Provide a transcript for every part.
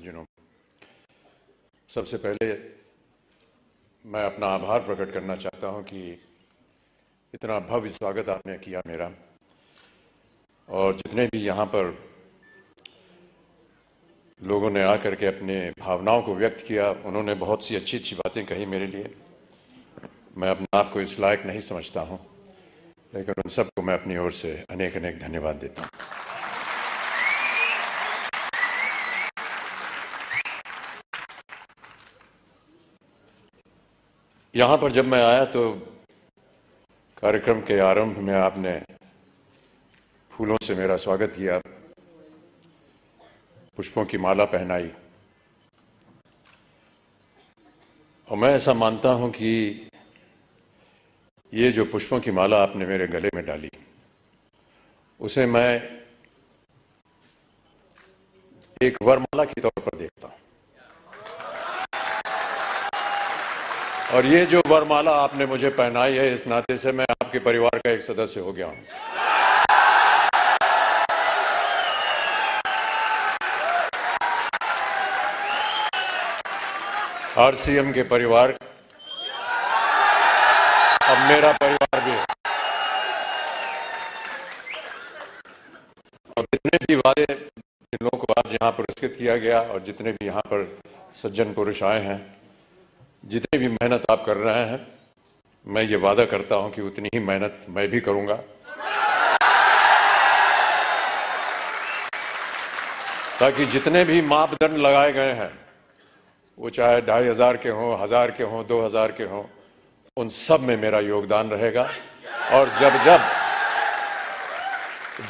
जिन्हों सबसे पहले मैं अपना आभार प्रकट करना चाहता हूं कि इतना भव्य स्वागत आपने किया मेरा, और जितने भी यहाँ पर लोगों ने आकर के अपने भावनाओं को व्यक्त किया, उन्होंने बहुत सी अच्छी अच्छी बातें कही मेरे लिए। मैं अपने आप को इस लायक नहीं समझता हूं, लेकिन उन सबको मैं अपनी ओर से अनेक अनेक धन्यवाद देता हूं। यहाँ पर जब मैं आया तो कार्यक्रम के आरंभ में आपने फूलों से मेरा स्वागत किया, पुष्पों की माला पहनाई, और मैं ऐसा मानता हूं कि ये जो पुष्पों की माला आपने मेरे गले में डाली, उसे मैं एक वरमाला के तौर पर देखता हूं। और ये जो वरमाला आपने मुझे पहनाई है, इस नाते से मैं आपके परिवार का एक सदस्य हो गया हूं। आरसीएम के परिवार अब मेरा परिवार भी है। और जितने भी वादे जिन लोगों को आज यहाँ पुरस्कृत किया गया, और जितने भी यहाँ पर सज्जन पुरुष आए हैं, जितनी भी मेहनत आप कर रहे हैं, मैं ये वादा करता हूं कि उतनी ही मेहनत मैं भी करूंगा, ताकि जितने भी मापदंड लगाए गए हैं, वो चाहे 2500 के हों, 1000 के हों, 2000 के हों, उन सब में मेरा योगदान रहेगा। और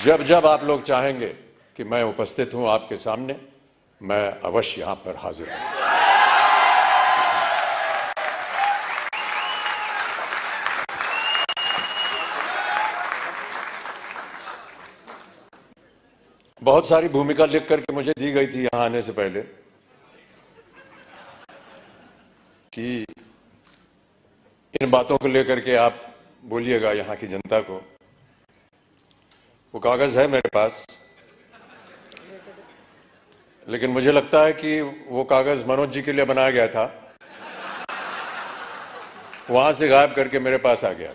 जब जब आप लोग चाहेंगे कि मैं उपस्थित हूं आपके सामने, मैं अवश्य यहां पर हाजिर हूं। बहुत सारी भूमिका लिख करके मुझे दी गई थी यहां आने से पहले कि इन बातों को लेकर के आप बोलिएगा यहां की जनता को। वो कागज है मेरे पास, लेकिन मुझे लगता है कि वो कागज मनोज जी के लिए बनाया गया था, वहां से गायब करके मेरे पास आ गया।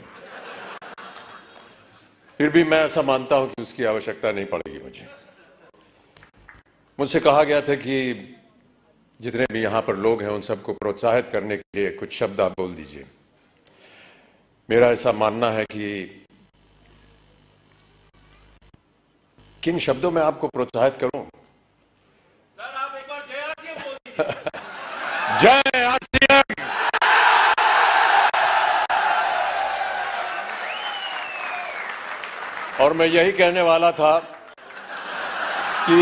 फिर भी मैं ऐसा मानता हूं कि उसकी आवश्यकता नहीं पड़ेगी। मुझसे कहा गया था कि जितने भी यहां पर लोग हैं, उन सबको प्रोत्साहित करने के लिए कुछ शब्द आप बोल दीजिए। मेरा ऐसा मानना है कि किन शब्दों में आपको प्रोत्साहित करूं? सर, आप एक बार जय आरसीएम बोल दीजिए। जय आरसीएम। और मैं यही कहने वाला था कि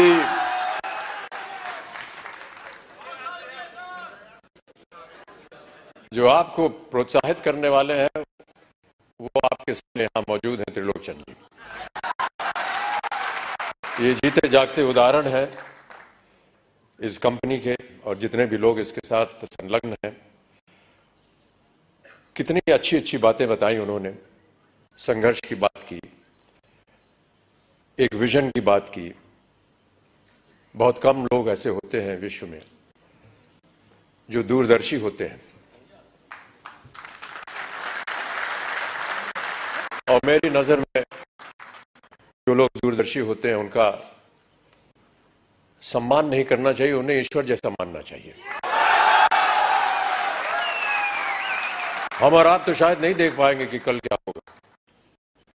जो आपको प्रोत्साहित करने वाले हैं, वो आपके सामने यहां मौजूद हैं, त्रिलोचन जी। ये जीते जागते उदाहरण है इस कंपनी के, और जितने भी लोग इसके साथ संलग्न हैं। कितनी अच्छी अच्छी बातें बताई उन्होंने, संघर्ष की बात की, एक विजन की बात की। बहुत कम लोग ऐसे होते हैं विश्व में जो दूरदर्शी होते हैं, और मेरी नजर में जो लोग दूरदर्शी होते हैं, उनका सम्मान नहीं करना चाहिए, उन्हें ईश्वर जैसा मानना चाहिए। हम और आप तो शायद नहीं देख पाएंगे कि कल क्या होगा,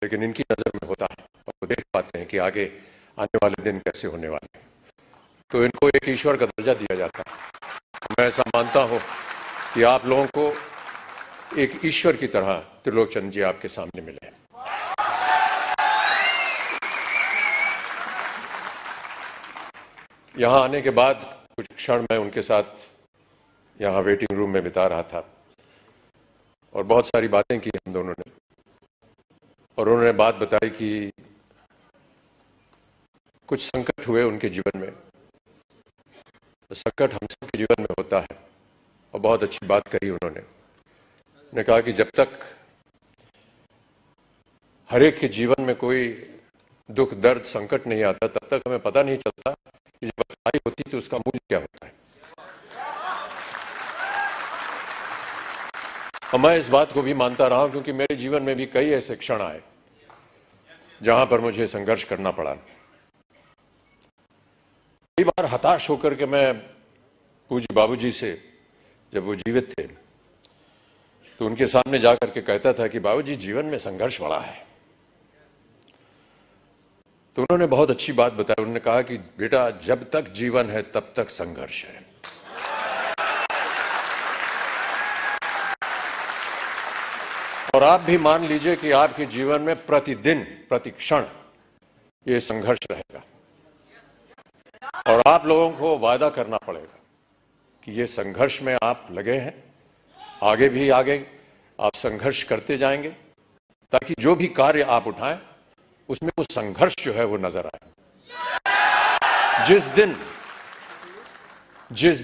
लेकिन इनकी नजर में होता है, और वो देख पाते हैं कि आगे आने वाले दिन कैसे होने वाले हैं। तो इनको एक ईश्वर का दर्जा दिया जाता है। मैं ऐसा मानता हूं कि आप लोगों को एक ईश्वर की तरह त्रिलोचन जी आपके सामने मिले। यहां आने के बाद कुछ क्षण मैं उनके साथ यहां वेटिंग रूम में बिता रहा था, और बहुत सारी बातें की हम दोनों ने। और उन्होंने बात बताई कि कुछ संकट हुए उनके जीवन में। संकट हम सबके जीवन में होता है, और बहुत अच्छी बात कही उन्होंने कहा कि जब तक हर एक के जीवन में कोई दुख दर्द संकट नहीं आता, तब तक हमें पता नहीं चलता कि जब कमाई होती तो उसका मूल्य क्या होता है। और मैं इस बात को भी मानता रहा हूं क्योंकि मेरे जीवन में भी कई ऐसे क्षण आए जहां पर मुझे संघर्ष करना पड़ा। कई बार हताश होकर के मैं पूज्य बाबूजी से, जब वो जीवित थे, तो उनके सामने जाकर के कहता था कि बाबूजी जीवन में संघर्ष बड़ा है। तो उन्होंने बहुत अच्छी बात बताई। उन्होंने कहा कि बेटा जब तक जीवन है तब तक संघर्ष है। और आप भी मान लीजिए कि आपके जीवन में प्रतिदिन प्रति क्षण ये संघर्ष रहेगा और आप लोगों को वादा करना पड़ेगा कि ये संघर्ष में आप लगे हैं, आगे भी आगे आप संघर्ष करते जाएंगे ताकि जो भी कार्य आप उठाएं उसमें वो संघर्ष जो है वो नजर आए। जिस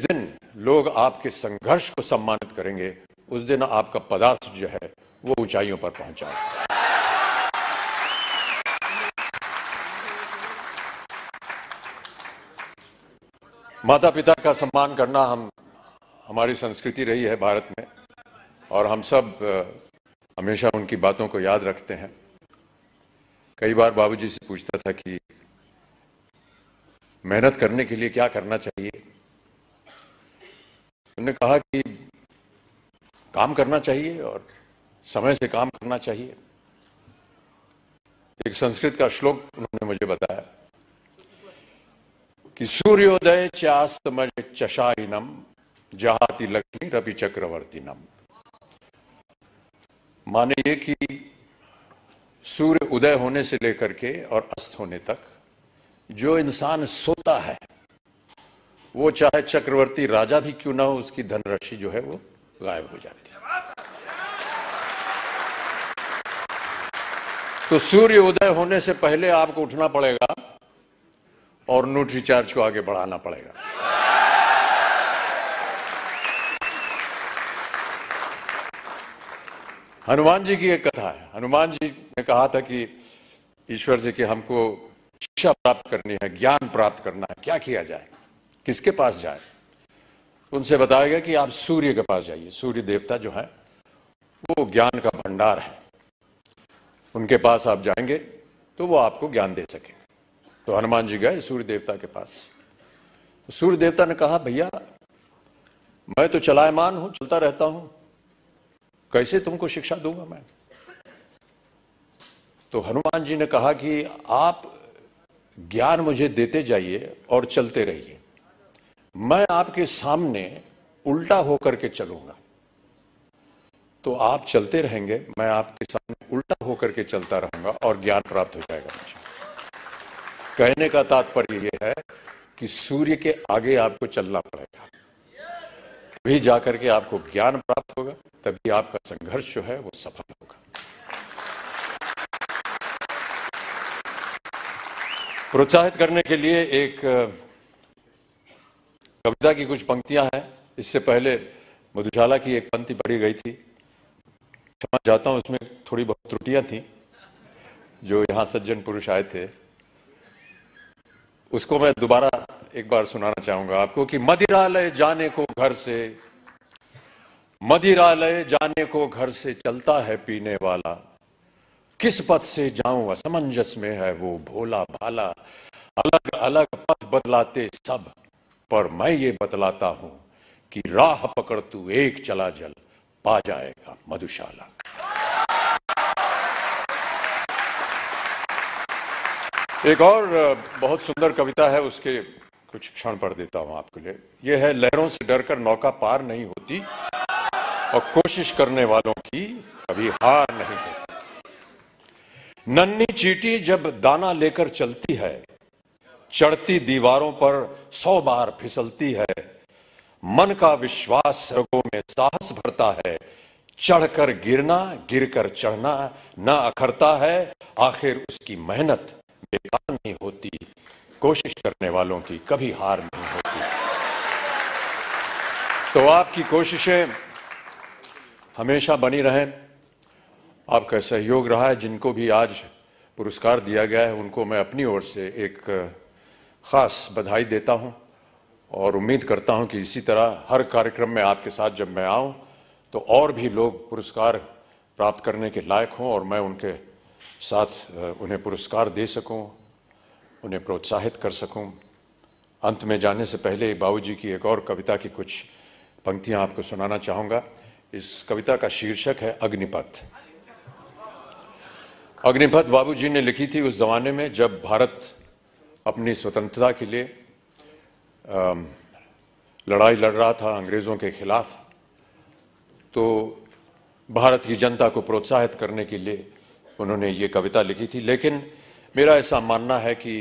दिन लोग आपके संघर्ष को सम्मानित करेंगे उस दिन आपका पदार्थ जो है वो ऊंचाइयों पर पहुंच जाएगा। माता पिता का सम्मान करना हमारी संस्कृति रही है भारत में और हम सब हमेशा उनकी बातों को याद रखते हैं। कई बार बाबूजी से पूछता था कि मेहनत करने के लिए क्या करना चाहिए। उन्होंने कहा कि काम करना चाहिए और समय से काम करना चाहिए। एक संस्कृत का श्लोक उन्होंने मुझे बताया कि सूर्योदय चास्तमय चशाइनम जहाति लक्ष्मी रवि चक्रवर्तीनम। माने ये कि सूर्य उदय होने से लेकर के और अस्त होने तक जो इंसान सोता है वो चाहे चक्रवर्ती राजा भी क्यों ना हो, उसकी धनराशि जो है वो गायब हो जाती है। तो सूर्य उदय होने से पहले आपको उठना पड़ेगा और न्यूट्री चार्ज को आगे बढ़ाना पड़ेगा। हनुमान जी की एक कथा है। हनुमान जी ने कहा था कि ईश्वर से कि हमको शिक्षा प्राप्त करनी है, ज्ञान प्राप्त करना है, क्या किया जाए, किसके पास जाए। उनसे बताया गया कि आप सूर्य के पास जाइए। सूर्य देवता जो है वो ज्ञान का भंडार है, उनके पास आप जाएंगे तो वो आपको ज्ञान दे सकेंगे। तो हनुमान जी गए सूर्य देवता के पास। तो सूर्य देवता ने कहा भैया मैं तो चलायमान हूं, चलता रहता हूं, कैसे तुमको शिक्षा दूंगा मैं। तो हनुमान जी ने कहा कि आप ज्ञान मुझे देते जाइए और चलते रहिए, मैं आपके सामने उल्टा होकर के चलूंगा। तो आप चलते रहेंगे, मैं आपके सामने उल्टा होकर के चलता रहूंगा और ज्ञान प्राप्त हो जाएगा मुझे। कहने का तात्पर्य यह है कि सूर्य के आगे आपको चलना पड़ेगा, तभी जाकर के आपको ज्ञान प्राप्त होगा, तभी आपका संघर्ष जो है वो सफल होगा। प्रोत्साहित करने के लिए एक कविता की कुछ पंक्तियां हैं। इससे पहले मधुशाला की एक पंक्ति पढ़ी गई थी, क्षमा चाहता हूं उसमें थोड़ी बहुत त्रुटियां थी। जो यहां सज्जन पुरुष आए थे उसको मैं दोबारा एक बार सुनाना चाहूंगा आपको कि मदिरालय जाने को घर से, मदिरालय जाने को घर से चलता है पीने वाला, किस पथ से जाऊं असमंजस में है वो भोला भाला। अलग अलग पथ बतलाते सब, पर मैं ये बतलाता हूं कि राह पकड़ तू एक चला जल, पा जाएगा मधुशाला। एक और बहुत सुंदर कविता है, उसके कुछ क्षण पढ़ देता हूं आपके लिए। यह है लहरों से डरकर नौका पार नहीं होती और कोशिश करने वालों की कभी हार नहीं होती। नन्ही चींटी जब दाना लेकर चलती है, चढ़ती दीवारों पर 100 बार फिसलती है। मन का विश्वास रगों में साहस भरता है, चढ़कर गिरना गिरकर चढ़ना न अखरता है। आखिर उसकी मेहनत बेकार नहीं होती, कोशिश करने वालों की कभी हार नहीं होती। तो आपकी कोशिशें हमेशा बनी रहें। आपका सहयोग रहा है। जिनको भी आज पुरस्कार दिया गया है उनको मैं अपनी ओर से एक खास बधाई देता हूं और उम्मीद करता हूं कि इसी तरह हर कार्यक्रम में आपके साथ जब मैं आऊं तो और भी लोग पुरस्कार प्राप्त करने के लायक हों और मैं उनके साथ उन्हें पुरस्कार दे सकूं, उन्हें प्रोत्साहित कर सकूं। अंत में जाने से पहले बाबूजी की एक और कविता की कुछ पंक्तियां आपको सुनाना चाहूंगा। इस कविता का शीर्षक है अग्निपथ। अग्निपथ बाबूजी ने लिखी थी उस जमाने में जब भारत अपनी स्वतंत्रता के लिए लड़ाई लड़ रहा था अंग्रेजों के खिलाफ। तो भारत की जनता को प्रोत्साहित करने के लिए उन्होंने ये कविता लिखी थी। लेकिन मेरा ऐसा मानना है कि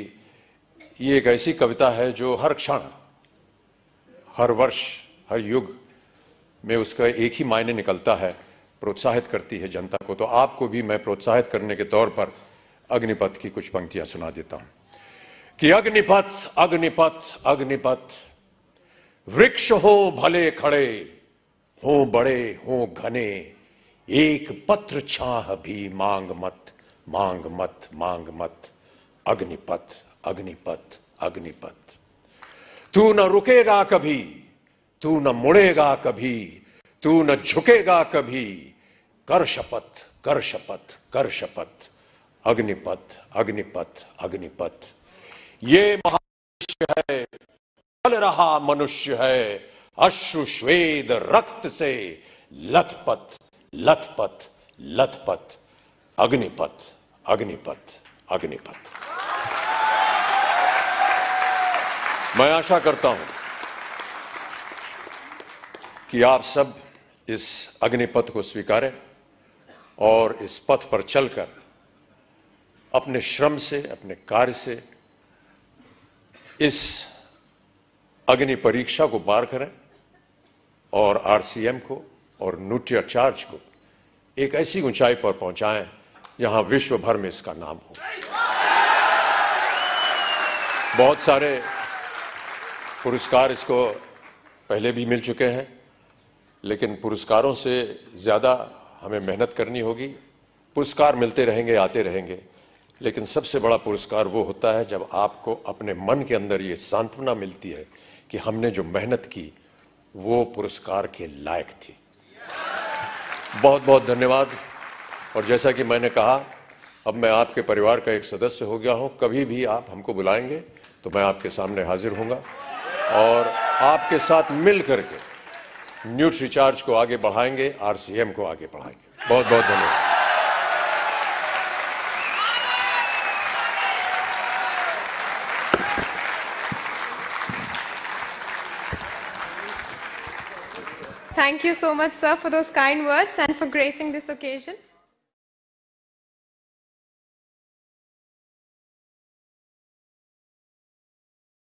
ये एक ऐसी कविता है जो हर क्षण, हर वर्ष, हर युग में उसका एक ही मायने निकलता है, प्रोत्साहित करती है जनता को। तो आपको भी मैं प्रोत्साहित करने के तौर पर अग्निपथ की कुछ पंक्तियां सुना देता हूं कि अग्निपथ अग्निपथ अग्निपथ, वृक्ष हो भले खड़े, हो बड़े हो घने, एक पत्र छाह भी मांग मत मांग मत मांग मत। अग्निपथ अग्निपथ अग्निपथ, तू न रुकेगा कभी, तू न मुड़ेगा कभी, तू न झुकेगा कभी, कर शपथ कर शपथ कर शपथ। अग्निपथ अग्निपथ अग्निपथ, ये महामनुष्य है, चल रहा मनुष्य है, अश्रु श्वेद रक्त से लथपथ लथपथ लथपथ। अग्निपथ अग्निपथ अग्निपथ। मैं आशा करता हूं कि आप सब इस अग्निपथ को स्वीकारें और इस पथ पर चलकर अपने श्रम से, अपने कार्य से इस अग्नि परीक्षा को पार करें और आरसीएम को और न्यूट्रिचार्ज को एक ऐसी ऊंचाई पर पहुंचाएं जहां विश्व भर में इसका नाम हो। बहुत सारे पुरस्कार इसको पहले भी मिल चुके हैं, लेकिन पुरस्कारों से ज्यादा हमें मेहनत करनी होगी। पुरस्कार मिलते रहेंगे, आते रहेंगे, लेकिन सबसे बड़ा पुरस्कार वो होता है जब आपको अपने मन के अंदर ये सांत्वना मिलती है कि हमने जो मेहनत की वो पुरस्कार के लायक थी। बहुत बहुत धन्यवाद। और जैसा कि मैंने कहा, अब मैं आपके परिवार का एक सदस्य हो गया हूं। कभी भी आप हमको बुलाएंगे तो मैं आपके सामने हाजिर होऊंगा और आपके साथ मिल करके न्यूट्रिचार्ज को आगे बढ़ाएंगे, आरसीएम को आगे बढ़ाएंगे। बहुत बहुत धन्यवाद। Thank you so much, sir, for those kind words and for gracing this occasion.